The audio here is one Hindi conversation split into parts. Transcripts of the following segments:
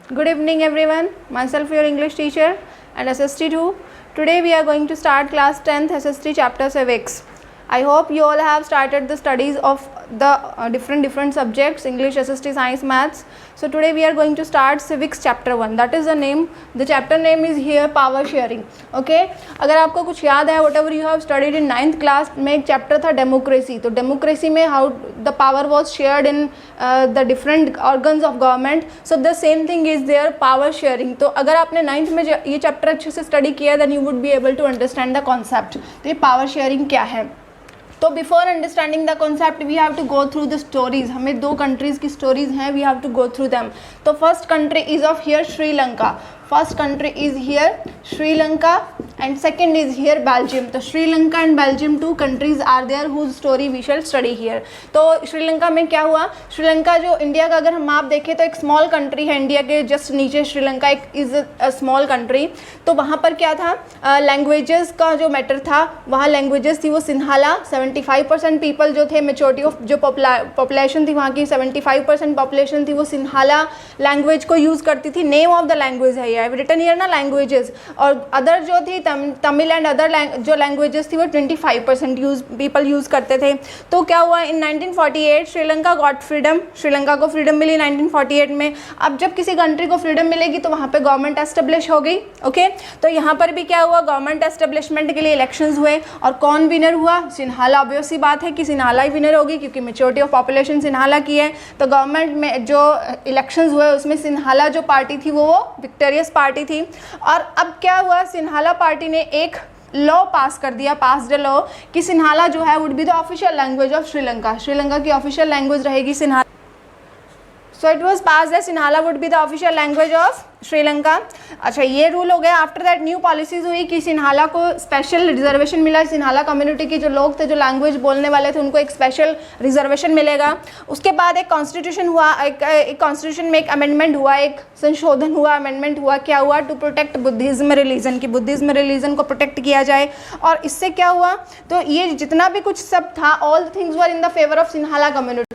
Good evening everyone. Myself your English teacher and SST2. Today we are going to start class 10th SST chapter civics. I hope you all have started the studies of the different subjects, English, SST, Science, Maths. So today we are going to start civics chapter 1. That is the name. The chapter name is here power sharing. Okay. अगर आपको कुछ याद है, whatever you have studied in 9th class में एक चैप्टर था डेमोक्रेसी. तो डेमोक्रेसी में how the power was shared in the different organs of government. So the same thing is there, power sharing. तो अगर आपने 9th में ये चैप्टर अच्छे से स्टडी किया then you would be able to understand the concept. तो ये power sharing क्या है. तो before understanding the concept we have to go through the stories. हमें दो कंट्रीज़ की स्टोरीज हैं, we have to go through them. तो first country is of here Sri Lanka. First country is here Sri Lanka and second is here Belgium. तो Sri Lanka and Belgium two countries are there whose story we shall study here. तो श्रीलंका में क्या हुआ, श्रीलंका जो इंडिया का अगर हम मैप देखें तो एक स्मॉल कंट्री है, इंडिया के जस्ट नीचे श्रीलंका एक इज़ अ स्मॉल कंट्री. तो वहाँ पर क्या था, लैंग्वेजेस का जो मैटर था, वहाँ लैंग्वेजेस थी वो सिन्हाला. 75% पीपल जो थे, मेजॉरिटी ऑफ जो पॉपुलेशन थी वहाँ की 75% पॉपुलेशन थी वो सिन्हाला लैंग्वेज को यूज़ करती थी. नेम ऑफ द लैंग्वेज है, आई हैव रिटन हियर ना लैंग्वेजेस. और अदर जो थी तमिल एंड अदर जो लैंग्वेजेस थी वो 25% पीपल यूज़ करते थे. तो क्या हुआ, इन 1948 श्रीलंका गॉट फ्रीडम. श्रीलंका को फ्रीडम मिली 1948 में. अब जब किसी कंट्री को फ्रीडम मिलेगी तो वहाँ पे गवर्नमेंट एस्टेब्लिश हो गई. ओके. तो यहाँ पर भी क्या हुआ, गवर्नमेंट एस्टेब्लिशमेंट के लिए इलेक्शंस हुए और कौन विनर हुआ, सिन्हाला. ऑब्वियस सी बात है कि सिन्हाला ही विनर होगी क्योंकि मेजॉरिटी ऑफ पॉपुलेशन सिन्हाला की है. तो गवर्नमेंट में जो इलेक्शंस हुए उसमें सिन्हाला जो पार्टी थी वो विक्टोरियस पार्टी थी. और अब क्या हुआ, सिन्हाला पार्टी ने एक लॉ पास कर दिया, पास द लॉ कि सिन्हाला जो है would be the official language of Sri Lanka. Sri Lanka की ऑफिशियल लैंग्वेज रहेगी Sinhala. So it was pass that Sinhala would be the official language of Sri Lanka. अच्छा, ये रूल हो गया. आफ्टर दैट न्यू पॉलिसीज हुई कि सिन्हाला को स्पेशल रिजर्वेशन मिला. सिन्हाला कम्युनिटी के जो लोग थे, जो लैंग्वेज बोलने वाले थे, उनको एक स्पेशल रिजर्वेशन मिलेगा. उसके बाद एक कॉन्स्टिट्यूशन हुआ, एक कॉन्स्टिट्यूशन में एक अमेंडमेंट हुआ, एक संशोधन हुआ, अमेंडमेंट हुआ. क्या हुआ, टू प्रोटेक्ट बुद्धिज्म रिलीजन, की बुद्धिज्म रिलीजन को प्रोटेक्ट किया जाए. और इससे क्या हुआ, तो ये जितना भी कुछ सब था, all the things were in the favour of Sinhala community.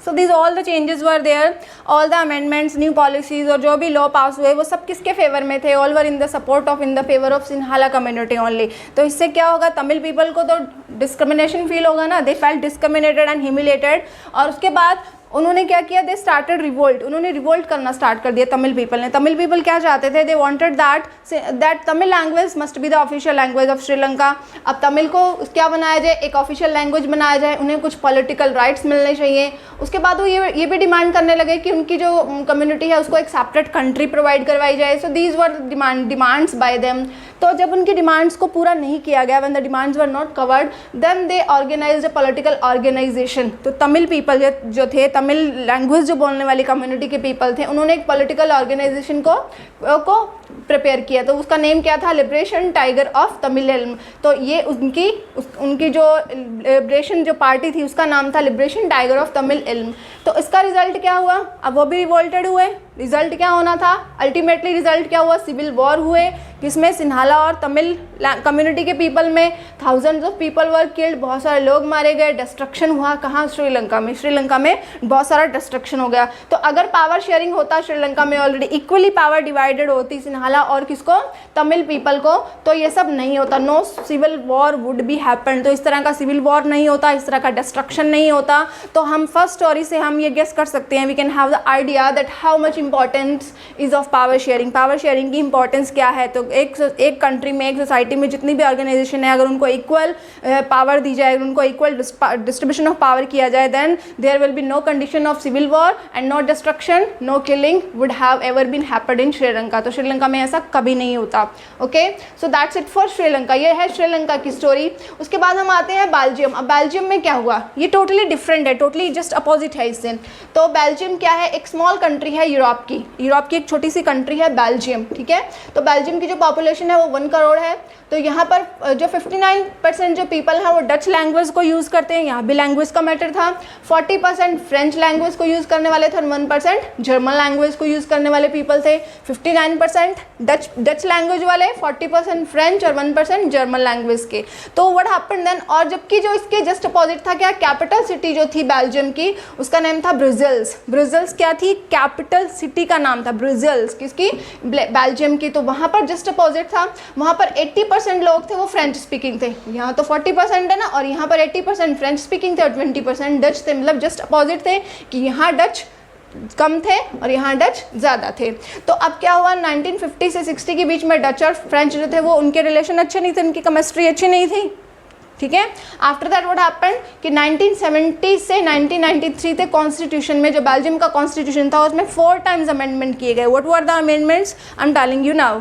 So these all the changes were there, all the amendments, new policies और जो भी लॉ पास हुए वो सब किसके फेवर में थे, all were in the support of, in the favor of Sinhala community only. तो इससे क्या होगा, तमिल पीपल को तो डिस्क्रिमिनेशन फील होगा ना, they felt discriminated and humiliated. और उसके बाद उन्होंने क्या किया, दे स्टार्टेड रिवोल्ट. उन्होंने रिवोल्ट करना स्टार्ट कर दिया तमिल पीपल ने. तमिल पीपल क्या चाहते थे, they wanted that Tamil language must be the official language of Sri Lanka. अब तमिल को क्या बनाया जाए, एक ऑफिशियल लैंग्वेज बनाया जाए. उन्हें कुछ पॉलिटिकल राइट्स मिलने चाहिए. उसके बाद वो ये भी डिमांड करने लगे कि उनकी जो कम्युनिटी है उसको एक सेपरेट कंट्री प्रोवाइड करवाई जाए. So these were demands by them. तो जब उनकी डिमांड्स को पूरा नहीं किया गया, when the demands were not covered, then they organised a political organisation. तो तमिल पीपल जो थे, तमिल लैंग्वेज जो बोलने वाली कम्युनिटी के पीपल थे, उन्होंने एक पॉलिटिकल ऑर्गेनाइजेशन को प्रिपेयर किया. तो उसका नेम क्या था, लिबरेशन टाइगर ऑफ तमिल इल्म. तो ये उनकी जो लिबरेशन जो पार्टी थी उसका नाम था लिबरेशन टाइगर ऑफ तमिल इल्म. तो इसका रिजल्ट क्या हुआ, अब वो भी रिवोल्टेड हुए. रिजल्ट क्या होना था, अल्टीमेटली रिजल्ट क्या हुआ, सिविल वॉर हुए जिसमें सिन्हाला और तमिल कम्युनिटी के पीपल में thousands of people were killed. बहुत सारे लोग मारे गए. डिस्ट्रक्शन हुआ कहाँ, श्रीलंका में. श्रीलंका में बहुत सारा डिस्ट्रक्शन हो गया. तो अगर पावर शेयरिंग होता श्रीलंका में, ऑलरेडी इक्वली पावर डिवाइडेड होती सिन्हाला और किसको, तमिल पीपल को, तो ये सब नहीं होता. No civil war would be happen. तो इस तरह का सिविल वॉर नहीं होता, इस तरह का डिस्ट्रक्शन नहीं होता. तो हम फर्स्ट स्टोरी से हम ये गेस कर सकते हैं, we can have the idea that how much importance is of power sharing. Power sharing की इंपॉर्टेंस क्या है. तो एक कंट्री में, एक सोसाइटी में जितनी भी ऑर्गेनाइजेशन है, अगर उनको इक्वल पावर दी जाए, उनको इक्वल डिस्ट्रीब्यूशन ऑफ पावर किया जाए, then there will be no condition of civil war and no destruction, no killing would have ever been happened in Sri Lanka. तो श्रीलंका में ऐसा कभी नहीं होता. Okay, so that's it for Sri Lanka. ये है श्रीलंका की स्टोरी. उसके बाद हम आते हैं बेल्जियम. अब बेल्जियम में क्या हुआ, ये टोटली डिफरेंट है, टोटली जस्ट अपोजिट है इससे. तो बेल्जियम क्या है, एक स्मॉल कंट्री है यूरोप की. यूरोप की एक छोटी सी कंट्री है बेल्जियम. ठीक है. तो बेल्जियम की जो पॉपुलेशन है वो 1 करोड़ है. तो यहाँ पर जो 59% जो पीपल हैं वो डच लैंग्वेज को यूज़ करते हैं. यहाँ भी लैंग्वेज का मैटर था. 40% फ्रेंच लैंग्वेज को यूज़ करने वाले थे और 1% जर्मन लैंग्वेज को यूज़ करने वाले पीपल थे. 59% डच लैंग्वेज वाले, 40% फ्रेंच और 1% जर्मन लैंग्वेज के. तो व्हाट हैपेंड देन, और जबकि जो इसके जस्ट अपोजिट था क्या, कैपिटल सिटी जो थी बेल्जियम की उसका नाम था ब्रुसेल्स. ब्रुसेल्स क्या थी, कैपिटल सिटी का नाम था ब्रुसेल्स, किसकी, बेल्जियम की। तो वहाँ पर जस्ट अपोजिट था, वहाँ पर 80% लोग थे वो फ्रेंच स्पीकिंग थे, यहाँ तो 40% है ना, और यहाँ पर 80% फ्रेंच स्पीकिंग थे और 20% डच थे, मतलब जस्ट अपोजिट थे कि यहाँ डच कम थे और यहाँ डच ज़्यादा थे। तो अब क्या हुआ, 1950 से 60 के बीच में डच और फ्रेंच जो थे वो उनके रिलेशन अच्छे नहीं थे, उनकी केमिस्ट्री अच्छी नहीं थी, ठीक है। आफ्टर दैट व्हाट हैपेंड कि 1970 से 1993 तक कॉन्स्टिट्यूशन में, जो बेल्जियम का कॉन्स्टिट्यूशन था, उसमें 4 टाइम्स अमेंडमेंट किए गए। What were the amendments, I am telling you now.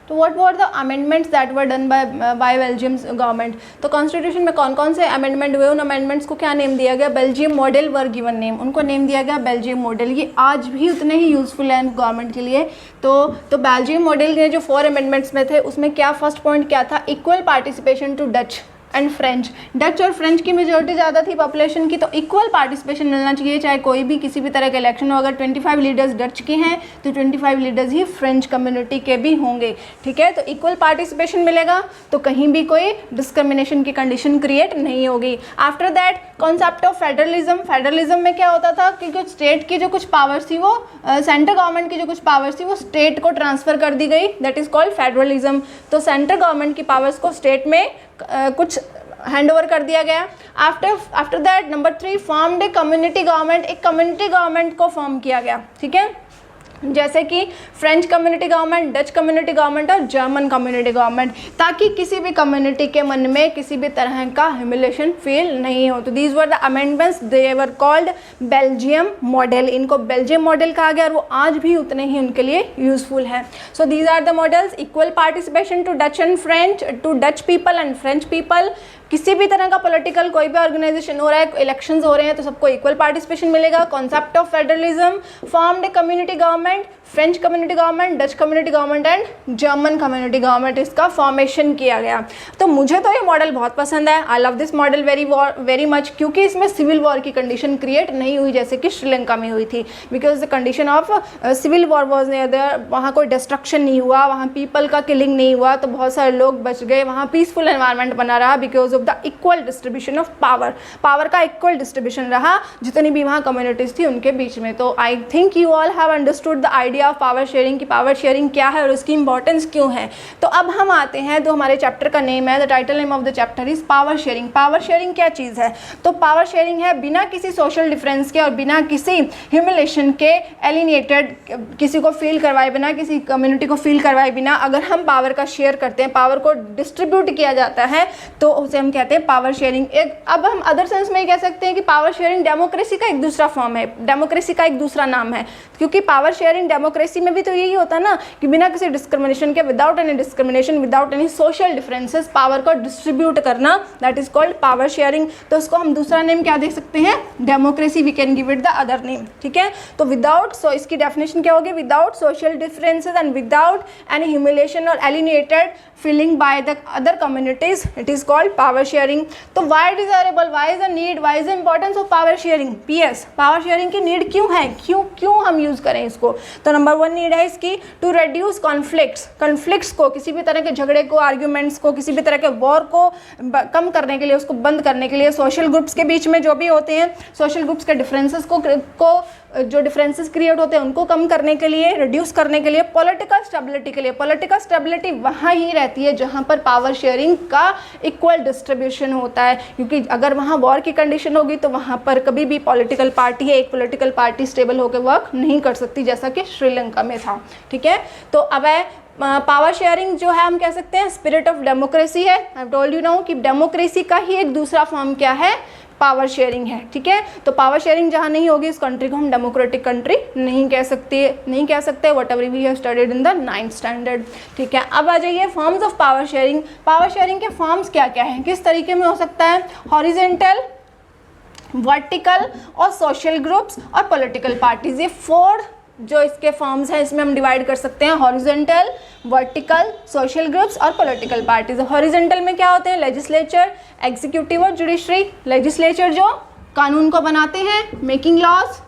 तो what were the amendments that were done by Belgium government. तो कॉन्स्टिट्यूशन में कौन कौन से अमेंडमेंट हुए, उन अमेंडमेंट्स को क्या नेम दिया गया, Belgium model were given name, उनको नेम दिया गया बेल्जियम मॉडल। ये आज भी उतने ही यूजफुल है गवर्नमेंट के लिए। तो बेल्जियम मॉडल के जो 4 अमेंडमेंट्स में थे, उसमें क्या फर्स्ट पॉइंट क्या था, equal participation to Dutch and French. Dutch और फ्रेंच की मेजोरिटी ज़्यादा थी पॉपुलेशन की, तो इक्वल पार्टिसिपेशन मिलना चाहिए, चाहे कोई भी किसी भी तरह के इलेक्शन हो। अगर 25 लीडर्स डच के हैं तो 25 लीडर्स ही फ्रेंच कम्युनिटी के भी होंगे, ठीक है। तो इक्वल पार्टिसिपेशन मिलेगा तो कहीं भी कोई डिस्क्रिमिनेशन की कंडीशन क्रिएट नहीं होगी। After that concept of federalism. Federalism में क्या होता था कि कुछ स्टेट की जो कुछ पावर्स थी, वो सेंट्रल गवर्नमेंट की जो कुछ पावर्स थी वो स्टेट को ट्रांसफ़र कर दी गई, दैट इज़ कॉल्ड फेडरलिज्म। तो सेंट्रल गवर्नमेंट की पावर्स को स्टेट में कुछ हैंड ओवर कर दिया गया। After that number 3 formed a community government. एक कम्युनिटी गवर्नमेंट को फॉर्म किया गया, ठीक है, जैसे कि French community government, Dutch community government और जर्मन कम्युनिटी गवर्नमेंट, ताकि किसी भी कम्युनिटी के मन में किसी भी तरह का ह्यूमिलेशन फील नहीं हो। तो these were the amendments, they were called Belgium model. इनको बेल्जियम मॉडल कहा गया और वो आज भी उतने ही उनके लिए यूजफुल है। So these are the models, equal participation to Dutch and French, to Dutch people and French people. किसी भी तरह का पॉलिटिकल कोई भी ऑर्गेनाइजेशन हो रहा है, इलेक्शंस हो रहे हैं, तो सबको इक्वल पार्टिसिपेशन मिलेगा। Concept of federalism, formed a community government, French community government, Dutch community government and German community government, इसका फॉर्मेशन किया गया। तो मुझे तो ये मॉडल बहुत पसंद है, I love this model very much, क्योंकि इसमें सिविल वॉर की कंडीशन क्रिएट नहीं हुई जैसे कि श्रीलंका में हुई थी, because the condition of civil war was there. वहाँ कोई डिस्ट्रक्शन नहीं हुआ, वहाँ पीपल का किलिंग नहीं हुआ, तो बहुत सारे लोग बच गए, वहाँ पीसफुल एनवायरनमेंट बना रहा because of the equal distribution of power का इक्वल डिस्ट्रीब्यूशन रहा जितनी भी वहाँ कम्युनिटीज थी उनके बीच में। तो I think you all have understood the idea of power sharing, कि पावर शेयरिंग क्या है और उसकी इंपॉर्टेंस क्यों है। तो अब हम आते हैं, तो हमारे चैप्टर का नेम है, the title name of the chapter is power sharing. Power sharing क्या चीज़ है? तो पावर शेयरिंग है बिना किसी सोशल डिफरेंस के और बिना किसी ह्यूमिलेशन के, एलिनेटेड, किसी को फील करवाए बिना, किसी कम्युनिटी को फील करवाए बिना अगर हम पावर का शेयर करते हैं, पावर को डिस्ट्रीब्यूट किया जाता है, तो उसे हम कहते हैं पावर शेयरिंग। एक अब हम अदर सेंस में कह सकते हैं कि पावर शेयरिंग डेमोक्रेसी का एक दूसरा फॉर्म है, डेमोक्रेसी का एक दूसरा नाम है, क्योंकि पावर शेयरिंग डेमोक्रेसी में भी तो यही होता है ना कि बिना किसी डिस्क्रिमिनेशन के, without any discrimination, without any social differences, power को डिस्ट्रीब्यूट करना, that is called power sharing. तो उसको हम दूसरा नेम क्या दे सकते हैं? Democracy, we can give it the other name, ठीक है। तो विदाउट, सो इसकी डेफिनेशन क्या होगी? Without social differences and without any humiliation और alienated feeling by the other communities, it is called power sharing. तो why desirable, why is the need, why is the importance of power sharing? PS, power sharing की नीड क्यों है, क्यों हम यूज करें इसको? तो नंबर 1 नीड है इसकी, टू रेड्यूस कॉन्फ्लिक्ट्स को, किसी भी तरह के झगड़े को, आर्ग्यूमेंट्स को, किसी भी तरह के वॉर को कम करने के लिए, उसको बंद करने के लिए, सोशल ग्रुप्स के बीच में जो भी होते हैं, सोशल ग्रुप्स के डिफरेंसेस को जो डिफरेंसेस क्रिएट होते हैं उनको कम करने के लिए, रिड्यूस करने के लिए, पॉलिटिकल स्टेबिलिटी के लिए। पॉलिटिकल स्टेबिलिटी वहाँ ही रहती है जहाँ पर पावर शेयरिंग का इक्वल डिस्ट्रीब्यूशन होता है, क्योंकि अगर वहाँ वॉर की कंडीशन होगी तो वहाँ पर कभी भी पॉलिटिकल पार्टी है, एक पॉलिटिकल पार्टी स्टेबल होकर वर्क नहीं कर सकती, जैसा कि श्रीलंका में था, ठीक है। तो अब है पावर शेयरिंग जो है, हम कह सकते हैं स्पिरिट ऑफ डेमोक्रेसी है। I have told you now कि डेमोक्रेसी का ही एक दूसरा फॉर्म क्या है? पावर शेयरिंग है, ठीक है। तो पावर शेयरिंग जहाँ नहीं होगी इस कंट्री को हम डेमोक्रेटिक कंट्री नहीं कह सकते whatever we have studied in the 9th standard, ठीक है। अब आ जाइए forms of power sharing. Power sharing के फॉर्म्स क्या क्या हैं, किस तरीके में हो सकता है? हॉरिजेंटल, वर्टिकल और सोशल ग्रुप्स और पॉलिटिकल पार्टीज, ये 4 जो इसके फॉर्म्स हैं, इसमें हम डिवाइड कर सकते हैं हॉरिजेंटल, वर्टिकल, सोशल ग्रुप्स और पॉलिटिकल पार्टीज। हॉरिजेंटल में क्या होते हैं? लेजिस्लेचर, एग्जीक्यूटिव और जुडिशरी। लेजिस्लेचर जो कानून को बनाते हैं, मेकिंग लॉज,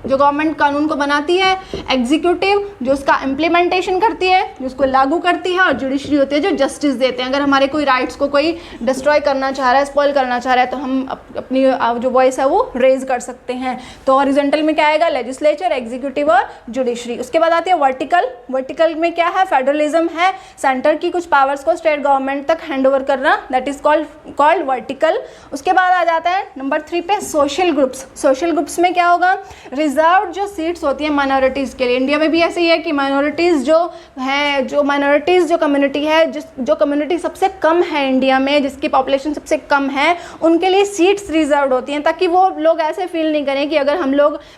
जो गवर्नमेंट कानून को बनाती है, एग्जीक्यूटिव जो उसका इम्प्लीमेंटेशन करती है, जो उसको लागू करती है, और जुडिशरी होती है जो जस्टिस देते हैं। अगर हमारे कोई राइट्स को कोई डिस्ट्रॉय करना चाह रहा है, स्पॉइल करना चाह रहा है, तो हम अपनी जो वॉइस है वो रेज कर सकते हैं। तो हॉरिजॉन्टल में क्या आएगा, लेजिस्लेचर, एग्जीक्यूटिव और जुडिशरी। उसके बाद आती है वर्टिकल। वर्टिकल में क्या है, फेडरलिज्म है, सेंटर की कुछ पावर्स को स्टेट गवर्नमेंट तक हैंड ओवर करना, दैट इज कॉल्ड वर्टिकल। उसके बाद आ जाता है नंबर 3 पे सोशल ग्रुप्स। सोशल ग्रुप्स में क्या होगा, रिजर्व जो सीट्स होती हैं माइनॉरिटीज़ के लिए। इंडिया में भी ऐसे ही है कि माइनॉरिटीज़ जो हैं, जो माइनॉरिटीज़ जो कम्युनिटी है, जो कम्युनिटी सबसे कम है इंडिया में, जिसकी पॉपुलेशन सबसे कम है, उनके लिए सीट्स रिजर्व होती हैं, ताकि वो लोग ऐसे फील नहीं करें कि अगर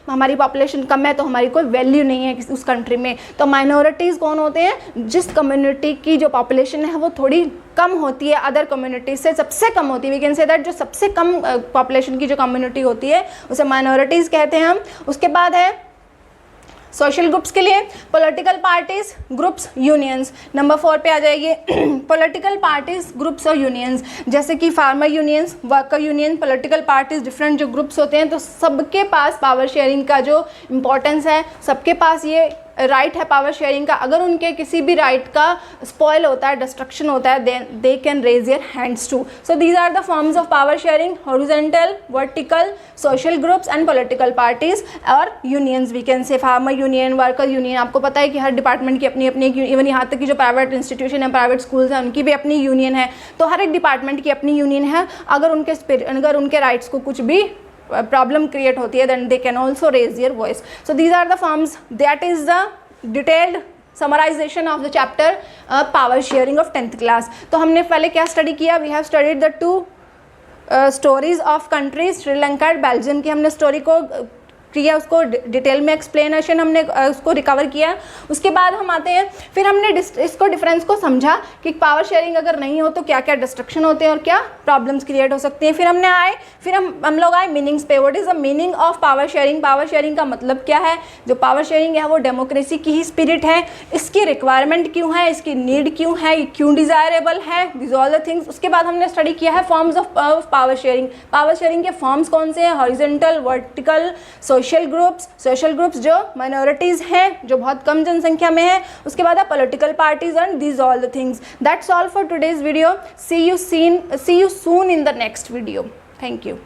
हमारी पॉपुलेशन कम है तो हमारी कोई वैल्यू नहीं है उस कंट्री में। तो माइनॉरिटीज़ कौन होते हैं, जिस कम्युनिटी की जो पॉपुलेशन है वो थोड़ी कम होती है, अदर कम्युनिटीज से सबसे कम होती है। वी कैन से दैट जो सबसे कम पॉपुलेशन की जो कम्युनिटी होती है उसे माइनॉरिटीज़ कहते हैं हम। उसके बाद है सोशल ग्रुप्स के लिए political parties, groups, unions. Number 4 पे आ जाइए पॉलिटिकल पार्टीज, ग्रुप्स और यूनियंस, जैसे कि farmer unions, worker union, political parties, different जो ग्रुप्स होते हैं। तो सबके पास पावर शेयरिंग का जो इम्पोर्टेंस है, सबके पास ये राइट है पावर शेयरिंग का। अगर उनके किसी भी राइट का स्पॉइल होता है, डिस्ट्रक्शन होता है, they can raise their hands too. So these are the forms of power sharing, horizontal, vertical, social groups and political parties और unions. We can say farmer union, worker union. आपको पता है कि हर डिपार्टमेंट की अपनी अपनी, इवन यहाँ तक कि जो प्राइवेट इंस्टीट्यूशन है, प्राइवेट स्कूल्स हैं, उनकी भी अपनी यूनियन है। तो हर एक डिपार्टमेंट की अपनी यूनियन है। अगर उनके राइट्स को कुछ भी प्रॉब्लम क्रिएट होती है, then they can also raise their voice. So these are the forms. That is the detailed summarization of the chapter power sharing of 10th class. तो हमने पहले क्या स्टडी किया, we have studied the two stories of countries, Sri Lanka और बेल्जियम की हमने स्टोरी को किया, उसको डिटेल में एक्सप्लेनेशन हमने उसको रिकवर किया। उसके बाद हम आते हैं, फिर हमने इसको डिफरेंस को समझा कि पावर शेयरिंग अगर नहीं हो तो क्या क्या डिस्ट्रक्शन होते हैं और क्या प्रॉब्लम्स क्रिएट हो सकती हैं। फिर हम लोग आए मीनिंग्स पे। What is the meaning of power sharing, power sharing का मतलब क्या है। जो पावर शेयरिंग है वो डेमोक्रेसी की ही स्पिरिट है, इसकी रिक्वायरमेंट क्यों है, इसकी नीड क्यों है, क्यों डिज़ायरेबल है, दिस ऑल द थिंग्स। उसके बाद हमने स्टडी किया है forms of power sharing. Power sharing के फॉर्म्स कौन से हैं, हॉरिजॉन्टल, वर्टिकल, सोशल ग्रुप्स जो माइनॉरिटीज़ हैं, जो बहुत कम जनसंख्या में है। उसके बाद है political parties and these all the things. That's all for today's video. See you soon in the next video. Thank you.